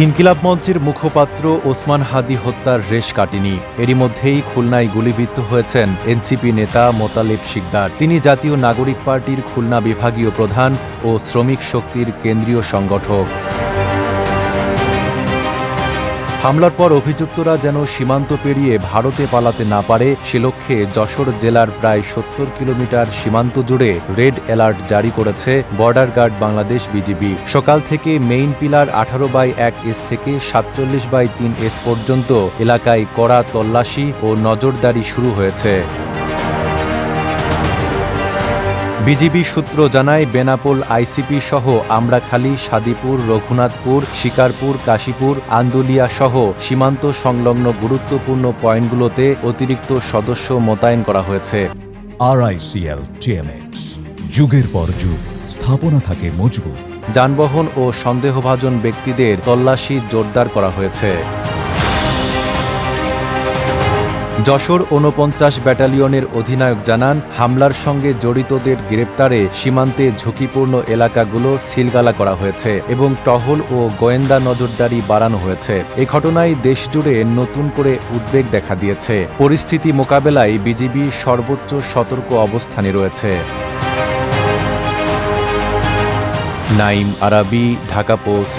ইনকিলাব মঞ্চের মুখপাত্র ওসমান হাদী হত্যার রেশ কাটেনি। এরই মধ্যেই খুলনায় গুলিবিদ্ধ হয়েছেন এনসিপি নেতা মোতালেব শিকদার। তিনি জাতীয় নাগরিক পার্টির খুলনা বিভাগীয় প্রধান ও শ্রমিক শক্তির কেন্দ্রীয় সংগঠক। হামলার পর অভিযুক্তরা যেন সীমান্ত পেরিয়ে ভারতে পালাতে না পারে সে লক্ষ্যে যশোর জেলার প্রায় ৭০ কিলোমিটার সীমান্ত জুড়ে রেড অ্যালার্ট জারি করেছে বর্ডার গার্ড বাংলাদেশ বিজিবি। সকাল থেকে মেইন পিলার 18/1S থেকে 47/3S পর্যন্ত এলাকায় কড়া তল্লাশি ও নজরদারি শুরু হয়েছে। বিজিবি সূত্র জানায়, বেনাপোল আইসিপি সহ আমড়াখালী, সাদীপুর, রঘুনাথপুর, শিকারপুর, কাশীপুর, আন্দুলিয়া সহ সীমান্ত সংলগ্ন গুরুত্বপূর্ণ পয়েন্টগুলোতে অতিরিক্ত সদস্য মোতায়েন করা হয়েছে। RICL TMX, যুগের পর যুগ স্থাপনা থাকে মজবুত। যানবাহন ও সন্দেহভাজন ব্যক্তিদের তল্লাশি জোরদার করা হয়েছে। যশোর ৪৯ ব্যাটালিয়নের অধিনায়ক জানান, হামলার সঙ্গে জড়িতদের গ্রেপ্তারে সীমান্তে ঝুঁকিপূর্ণ এলাকাগুলো সিলগালা করা হয়েছে এবং টহল ও গোয়েন্দা নজরদারি বাড়ানো হয়েছে। এ ঘটনায় দেশজুড়ে নতুন করে উদ্বেগ দেখা দিয়েছে। পরিস্থিতি মোকাবেলায় বিজিবি সর্বোচ্চ সতর্ক অবস্থানে রয়েছে। নাইম আরাবী, ঢাকা পোস্ট।